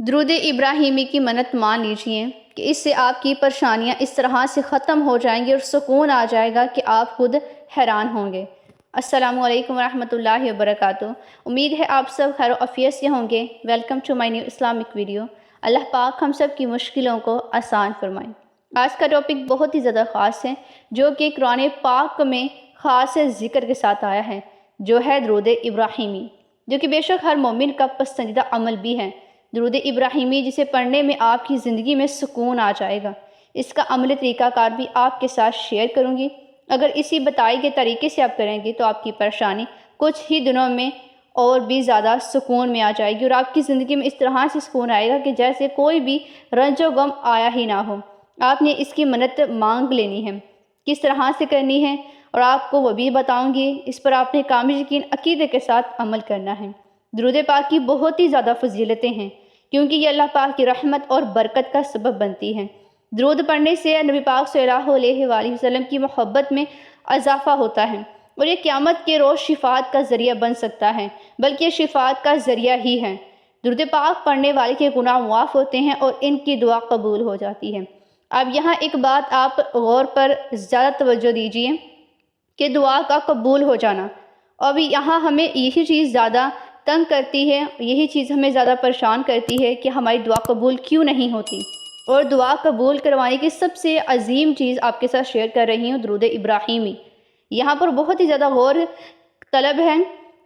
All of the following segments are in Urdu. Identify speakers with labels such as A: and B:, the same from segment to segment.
A: درود ابراہیمی کی منت مان لیجئے کہ اس سے آپ کی پریشانیاں اس طرح سے ختم ہو جائیں گی اور سکون آ جائے گا کہ آپ خود حیران ہوں گے۔ السلام علیکم ورحمۃ اللہ وبرکاتہ۔ امید ہے آپ سب خیر و عافیت سے ہوں گے۔ Welcome to my new Islamic video. اللہ پاک ہم سب کی مشکلوں کو آسان فرمائیں۔ آج کا ٹاپک بہت ہی زیادہ خاص ہے، جو کہ قرآن پاک میں خاص ذکر کے ساتھ آیا ہے، جو ہے درود ابراہیمی، جو کہ بے شک ہر مومن کا پسندیدہ عمل بھی ہے۔ درود ابراہیمی جسے پڑھنے میں آپ کی زندگی میں سکون آ جائے گا۔ اس کا عملی طریقہ کار بھی آپ کے ساتھ شیئر کروں گی۔ اگر اسی بتائے گئے طریقے سے آپ کریں گے تو آپ کی پریشانی کچھ ہی دنوں میں اور بھی زیادہ سکون میں آ جائے گی، اور آپ کی زندگی میں اس طرح سے سکون آئے گا کہ جیسے کوئی بھی رنج و غم آیا ہی نہ ہو۔ آپ نے اس کی منت مانگ لینی ہے، کس طرح سے کرنی ہے اور آپ کو وہ بھی بتاؤں گی۔ اس پر آپ نے کامل یقین عقیدے کے ساتھ عمل کرنا ہے۔ درود پاک کی بہت ہی زیادہ فضیلتیں ہیں، کیونکہ یہ اللہ پاک کی رحمت اور برکت کا سبب بنتی ہے۔ درود پڑھنے سے نبی پاک صلی اللہ علیہ وآلہ وسلم کی محبت میں اضافہ ہوتا ہے، اور یہ قیامت کے روز شفاعت کا ذریعہ بن سکتا ہے، بلکہ یہ شفاعت کا ذریعہ ہی ہے۔ درود پاک پڑھنے والے کے گناہ معاف ہوتے ہیں اور ان کی دعا قبول ہو جاتی ہے۔ اب یہاں ایک بات آپ غور پر زیادہ توجہ دیجیے کہ دعا کا قبول ہو جانا، اب یہاں ہمیں یہی چیز زیادہ تنگ کرتی ہے، یہی چیز ہمیں زیادہ پریشان کرتی ہے کہ ہماری دعا قبول کیوں نہیں ہوتی۔ اور دعا قبول کروانے کی سب سے عظیم چیز آپ کے ساتھ شیئر کر رہی ہوں، درود ابراہیمی۔ یہاں پر بہت ہی زیادہ غور طلب ہے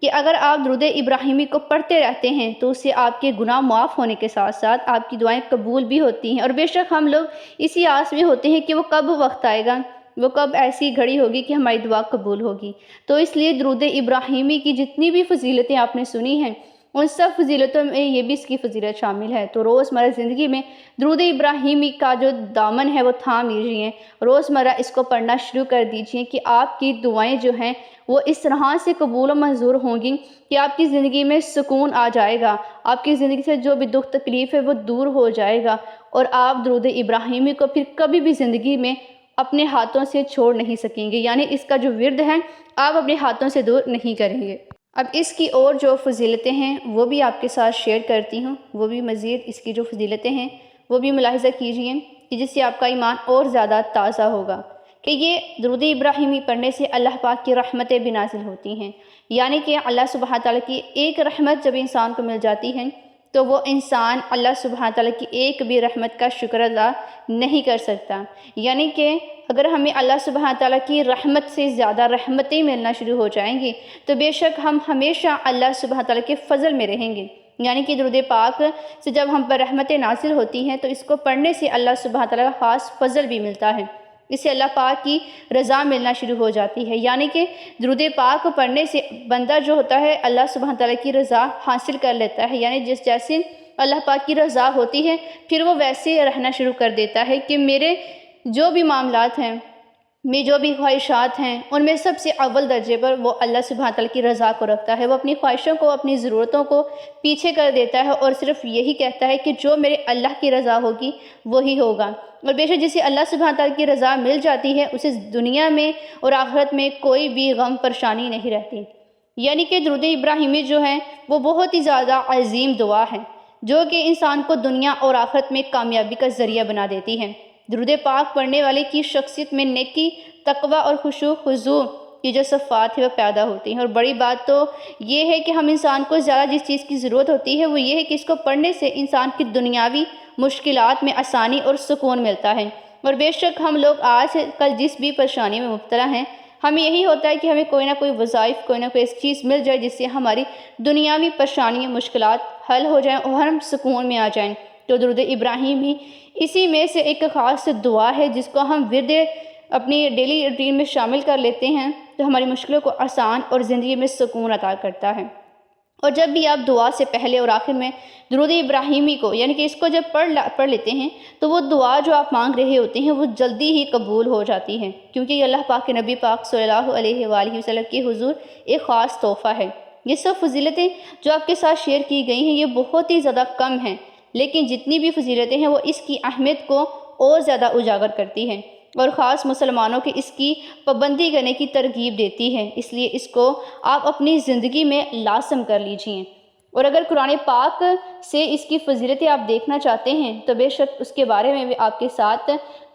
A: کہ اگر آپ درود ابراہیمی کو پڑھتے رہتے ہیں تو اس سے آپ کے گناہ معاف ہونے کے ساتھ ساتھ آپ کی دعائیں قبول بھی ہوتی ہیں، اور بے شک ہم لوگ اسی آس میں ہوتے ہیں کہ وہ کب وقت آئے گا، وہ کب ایسی گھڑی ہوگی کہ ہماری دعا قبول ہوگی۔ تو اس لیے درود ابراہیمی کی جتنی بھی فضیلتیں آپ نے سنی ہیں، ان سب فضیلتوں میں یہ بھی اس کی فضیلت شامل ہے۔ تو روزمرہ زندگی میں درود ابراہیمی کا جو دامن ہے وہ تھام لیجیے، روزمرہ اس کو پڑھنا شروع کر دیجیے کہ آپ کی دعائیں جو ہیں وہ اس طرح سے قبول و منظور ہوں گی کہ آپ کی زندگی میں سکون آ جائے گا، آپ کی زندگی سے جو بھی دکھ تکلیف ہے وہ دور ہو جائے گا، اور آپ درود ابراہیمی کو پھر کبھی بھی زندگی میں اپنے ہاتھوں سے چھوڑ نہیں سکیں گے، یعنی اس کا جو ورد ہے آپ اپنے ہاتھوں سے دور نہیں کریں گے۔ اب اس کی اور جو فضیلتیں ہیں وہ بھی آپ کے ساتھ شیئر کرتی ہوں، وہ بھی مزید اس کی جو فضیلتیں ہیں وہ بھی ملاحظہ کیجئے کہ جس سے آپ کا ایمان اور زیادہ تازہ ہوگا۔ کہ یہ درود ابراہیمی پڑھنے سے اللہ پاک کی رحمتیں بھی نازل ہوتی ہیں، یعنی کہ اللہ سبحانہ تعالیٰ کی ایک رحمت جب انسان کو مل جاتی ہے تو وہ انسان اللہ سبحانہ تعالیٰ کی ایک بھی رحمت کا شکر ادا نہیں کر سکتا۔ یعنی کہ اگر ہمیں اللہ سبحانہ تعالیٰ کی رحمت سے زیادہ رحمتیں ملنا شروع ہو جائیں گی تو بے شک ہم ہمیشہ اللہ سبحانہ تعالیٰ کے فضل میں رہیں گے۔ یعنی کہ درود پاک سے جب ہم پر رحمتیں نازل ہوتی ہیں تو اس کو پڑھنے سے اللہ سبحانہ تعالیٰ کا خاص فضل بھی ملتا ہے، اس سے اللہ پاک کی رضا ملنا شروع ہو جاتی ہے۔ یعنی کہ درود پاک پڑھنے سے بندہ جو ہوتا ہے اللہ سبحانہ تعالیٰ کی رضا حاصل کر لیتا ہے، یعنی جیسے اللہ پاک کی رضا ہوتی ہے پھر وہ ویسے رہنا شروع کر دیتا ہے کہ میرے جو بھی معاملات ہیں، میں جو بھی خواہشات ہیں، ان میں سب سے اول درجے پر وہ اللہ سبحانہ تعالیٰ کی رضا کو رکھتا ہے۔ وہ اپنی خواہشوں کو، اپنی ضرورتوں کو پیچھے کر دیتا ہے اور صرف یہی کہتا ہے کہ جو میرے اللہ کی رضا ہوگی وہی ہوگا۔ اور بے شک جسے اللہ سبحانہ تعالیٰ کی رضا مل جاتی ہے اسے دنیا میں اور آخرت میں کوئی بھی غم پریشانی نہیں رہتی۔ یعنی کہ درود ابراہیمی جو ہے وہ بہت ہی زیادہ عظیم دعا ہے، جو کہ انسان کو دنیا اور آخرت میں کامیابی کا ذریعہ بنا دیتی ہے۔ درود پاک پڑھنے والے کی شخصیت میں نیکی، تقوی اور خشوع خضوع کی جو صفات ہے وہ پیدا ہوتی ہیں۔ اور بڑی بات تو یہ ہے کہ ہم انسان کو زیادہ جس چیز کی ضرورت ہوتی ہے وہ یہ ہے کہ اس کو پڑھنے سے انسان کی دنیاوی مشکلات میں آسانی اور سکون ملتا ہے۔ اور بے شک ہم لوگ آج کل جس بھی پریشانی میں مبتلا ہیں، ہمیں یہی ہوتا ہے کہ ہمیں کوئی نہ کوئی وظائف، کوئی نہ کوئی ایسی چیز مل جائے جس سے ہماری دنیاوی پریشانی، مشکلات حل ہو جائیں اور ہم سکون میں آ جائیں۔ تو درود ابراہیمی اسی میں سے ایک خاص دعا ہے جس کو ہم ورد اپنی ڈیلی روٹین میں شامل کر لیتے ہیں تو ہماری مشکلوں کو آسان اور زندگی میں سکون عطا کرتا ہے۔ اور جب بھی آپ دعا سے پہلے اور آخر میں درود ابراہیمی کو یعنی کہ اس کو جب پڑھ لیتے ہیں تو وہ دعا جو آپ مانگ رہے ہوتے ہیں وہ جلدی ہی قبول ہو جاتی ہے، کیونکہ یہ اللہ پاک کے نبی پاک صلی اللہ علیہ وآلہ وسلم کی حضور ایک خاص تحفہ ہے۔ یہ سب فضیلتیں جو آپ کے ساتھ شیئر کی گئی ہیں یہ بہت ہی زیادہ کم ہیں، لیکن جتنی بھی فضیلتیں ہیں وہ اس کی اہمیت کو اور زیادہ اجاگر کرتی ہیں اور خاص مسلمانوں کی اس کی پابندی کرنے کی ترغیب دیتی ہے۔ اس لیے اس کو آپ اپنی زندگی میں لازم کر لیجئے۔ اور اگر قرآن پاک سے اس کی فضیلتیں آپ دیکھنا چاہتے ہیں تو بے شک اس کے بارے میں بھی آپ کے ساتھ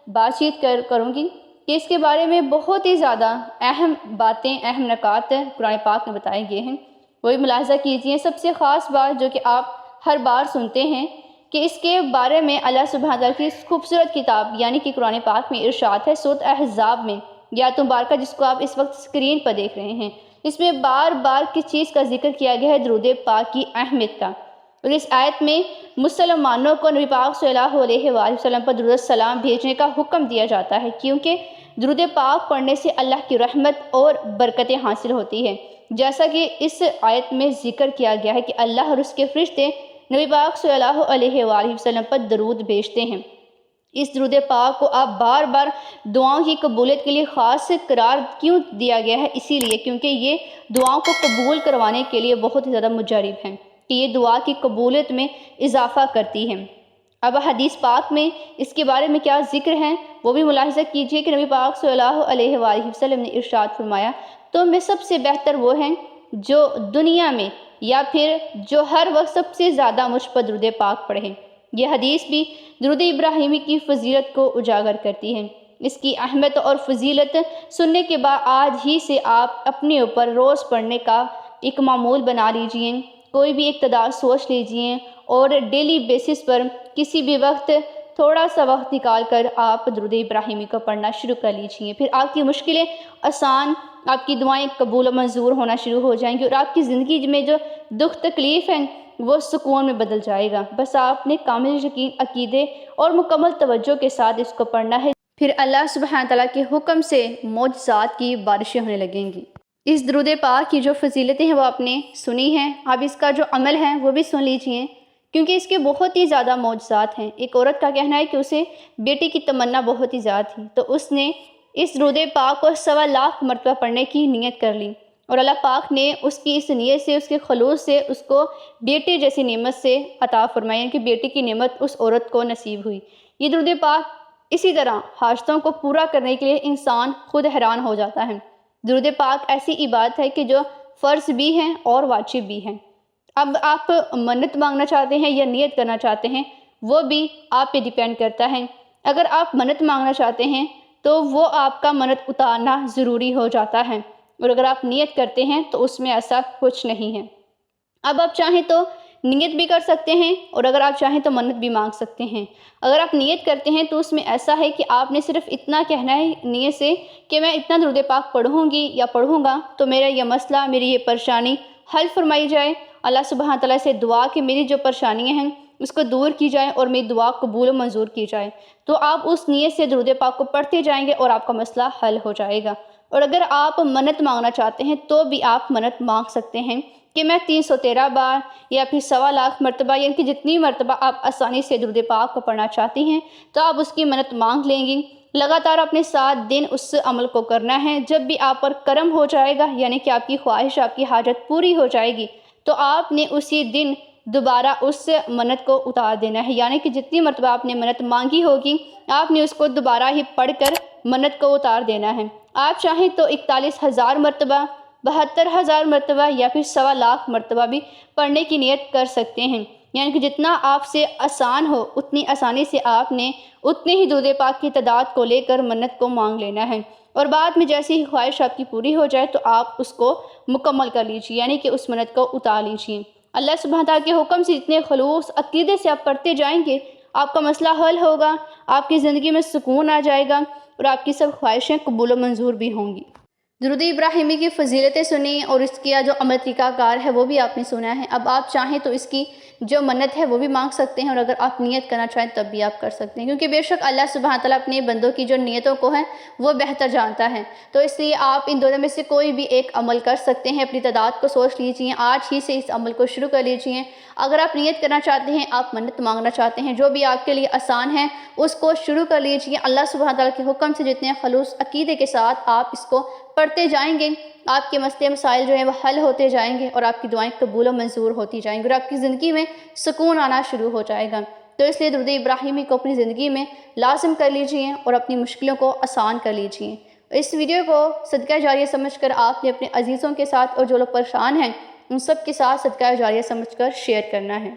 A: بات چیت کروں گی کہ اس کے بارے میں بہت ہی زیادہ اہم باتیں، اہم نکات قرآن پاک میں بتائے گئے ہیں، وہی ملاحظہ کیجئے۔ سب سے خاص بات جو کہ آپ ہر بار سنتے ہیں کہ اس کے بارے میں اللہ سبحانہ تعالیٰ کی خوبصورت کتاب یعنی کہ قرآن پاک میں ارشاد ہے سورۃ احزاب میں، یا مبارکہ جس کو آپ اس وقت اسکرین پر دیکھ رہے ہیں، اس میں بار بار کس چیز کا ذکر کیا گیا ہے؟ درود پاک کی اہمیت کا۔ اور اس آیت میں مسلمانوں کو نبی پاک صلی اللہ علیہ وآلہ وسلم پر درود السلام بھیجنے کا حکم دیا جاتا ہے، کیونکہ درود پاک پڑھنے سے اللہ کی رحمت اور برکتیں حاصل ہوتی ہے، جیسا کہ اس آیت میں ذکر کیا گیا ہے کہ اللہ اور اس کے فرشتے نبی پاک صلی اللہ علیہ وآلہ وسلم پر درود بھیجتے ہیں۔ اس درود پاک کو آپ بار بار دعاؤں کی قبولیت کے لیے خاص قرار کیوں دیا گیا ہے؟ اسی لیے کیونکہ یہ دعاؤں کو قبول کروانے کے لیے بہت ہی زیادہ مجرب ہیں کہ یہ دعا کی قبولیت میں اضافہ کرتی ہے۔ اب حدیث پاک میں اس کے بارے میں کیا ذکر ہے وہ بھی ملاحظہ کیجئے کہ نبی پاک صلی اللہ علیہ وآلہ وسلم نے ارشاد فرمایا، تو میں سب سے بہتر وہ ہیں جو دنیا میں یا پھر جو ہر وقت سب سے زیادہ مجھ پر درود پاک پڑھیں۔ یہ حدیث بھی درود ابراہیمی کی فضیلت کو اجاگر کرتی ہے۔ اس کی اہمیت اور فضیلت سننے کے بعد آج ہی سے آپ اپنے اوپر روز پڑھنے کا ایک معمول بنا لیجئے، کوئی بھی ایک تعداد سوچ لیجئے اور ڈیلی بیسس پر کسی بھی وقت تھوڑا سا وقت نکال کر آپ درود ابراہیمی کو پڑھنا شروع کر لیجئے۔ پھر آپ کی مشکلیں آسان، آپ کی دعائیں قبول و منظور ہونا شروع ہو جائیں گی اور آپ کی زندگی میں جو دکھ تکلیف ہیں وہ سکون میں بدل جائے گا۔ بس آپ نے کامل یقین، عقیدے اور مکمل توجہ کے ساتھ اس کو پڑھنا ہے، پھر اللہ سبحانہ تعالیٰ کے حکم سے معجزات کی بارشیں ہونے لگیں گی۔ اس درود پاک کی جو فضیلتیں ہیں وہ آپ نے سنی ہیں، اب اس کا جو عمل ہے وہ بھی سن لیجئے، کیونکہ اس کے بہت ہی زیادہ معجزات ہیں۔ ایک عورت کا کہنا ہے کہ اسے بیٹی کی تمنا بہت ہی زیادہ تھی، تو اس نے اس درود پاک کو 1.25 مرتبہ پڑھنے کی نیت کر لی، اور اللہ پاک نے اس کی اس نیت سے، اس کے خلوص سے اس کو بیٹے جیسی نعمت سے عطا فرمائی، یعنی کہ بیٹی کی نعمت اس عورت کو نصیب ہوئی۔ یہ درود پاک اسی طرح حاجتوں کو پورا کرنے کے لیے انسان خود حیران ہو جاتا ہے۔ درود پاک ایسی عبادت ہے کہ جو فرض بھی ہیں اور واجب بھی ہیں۔ اب آپ منت مانگنا چاہتے ہیں یا نیت کرنا چاہتے ہیں وہ بھی آپ پہ ڈیپینڈ کرتا ہے۔ اگر آپ منت مانگنا چاہتے ہیں تو وہ آپ کا منت اتارنا ضروری ہو جاتا ہے، اور اگر آپ نیت کرتے ہیں تو اس میں ایسا کچھ نہیں ہے۔ اب آپ چاہیں تو نیت بھی کر سکتے ہیں اور اگر آپ چاہیں تو منت بھی مانگ سکتے ہیں۔ اگر آپ نیت کرتے ہیں تو اس میں ایسا ہے کہ آپ نے صرف اتنا کہنا ہے نیت سے کہ میں اتنا درود پاک پڑھوں گی یا پڑھوں گا تو میرا یہ مسئلہ، میری یہ پریشانی حل فرمائی جائے، اللہ سبحانہ تعالیٰ سے دعا کہ میری جو پریشانیاں ہیں اس کو دور کی جائے اور میری دعا قبول و منظور کی جائے، تو آپ اس نیت سے درود پاک کو پڑھتے جائیں گے اور آپ کا مسئلہ حل ہو جائے گا۔ اور اگر آپ منت مانگنا چاہتے ہیں تو بھی آپ منت مانگ سکتے ہیں کہ میں 313 بار یا پھر 1.25 مرتبہ، یعنی کہ جتنی مرتبہ آپ آسانی سے درود پاک کو پڑھنا چاہتی ہیں تو آپ اس کی منت مانگ لیں گی۔ لگاتار اپنے 7 دن اس عمل کو کرنا ہے۔ جب بھی آپ پر کرم ہو جائے گا، یعنی کہ آپ کی خواہش، آپ کی حاجت پوری ہو جائے گی، تو آپ نے اسی دن دوبارہ اس منت کو اتار دینا ہے، یعنی کہ جتنی مرتبہ آپ نے منت مانگی ہوگی آپ نے اس کو دوبارہ ہی پڑھ کر منت کو اتار دینا ہے۔ آپ چاہیں تو 41,000 مرتبہ، 72,000 مرتبہ یا پھر 1.25 مرتبہ بھی پڑھنے کی نیت کر سکتے ہیں، یعنی کہ جتنا آپ سے آسان ہو اتنی آسانی سے آپ نے اتنے ہی درود پاک کی تعداد کو لے کر منت کو مانگ لینا ہے، اور بعد میں جیسی ہی خواہش آپ کی پوری ہو جائے تو آپ اس کو مکمل کر لیجیے، یعنی کہ اس منت کو اتار لیجیے۔ اللہ سبحانہ تعالیٰ کے حکم سے جتنے خلوص عقیدے سے آپ پڑھتے جائیں گے آپ کا مسئلہ حل ہوگا، آپ کی زندگی میں سکون آ جائے گا اور آپ کی سب خواہشیں قبول و منظور بھی ہوں گی۔ درود ابراہیمی کی فضیلتیں سنی اور اس کا جو عمل طریقہ کار ہے وہ بھی آپ نے سنا ہے۔ اب آپ چاہیں تو اس کی جو منت ہے وہ بھی مانگ سکتے ہیں، اور اگر آپ نیت کرنا چاہیں تب بھی آپ کر سکتے ہیں، کیونکہ بے شک اللہ سبحانہ تعالیٰ اپنے بندوں کی جو نیتوں کو ہے وہ بہتر جانتا ہے، تو اس لیے آپ ان دونوں میں سے کوئی بھی ایک عمل کر سکتے ہیں۔ اپنی تعداد کو سوچ لیجیے، آج ہی سے اس عمل کو شروع کر لیجیے۔ اگر آپ نیت کرنا چاہتے ہیں، آپ منت مانگنا چاہتے ہیں، جو بھی آپ کے لیے آسان ہے اس کو شروع کر لیجیے۔ اللہ سبحانہ تعالیٰ کے حکم سے جتنے خلوص عقیدے کے ساتھ آپ اس کو پڑھتے جائیں گے آپ کے مسئلے مسائل جو ہیں وہ حل ہوتے جائیں گے اور آپ کی دعائیں قبول و منظور ہوتی جائیں گی اور آپ کی زندگی میں سکون آنا شروع ہو جائے گا۔ تو اس لیے درود ابراہیمی کو اپنی زندگی میں لازم کر لیجئے اور اپنی مشکلوں کو آسان کر لیجئے۔ اس ویڈیو کو صدقہ جاریہ سمجھ کر آپ نے اپنے عزیزوں کے ساتھ اور جو لوگ پریشان ہیں ان سب کے ساتھ صدقہ جاریہ سمجھ کر شیئر کرنا ہے۔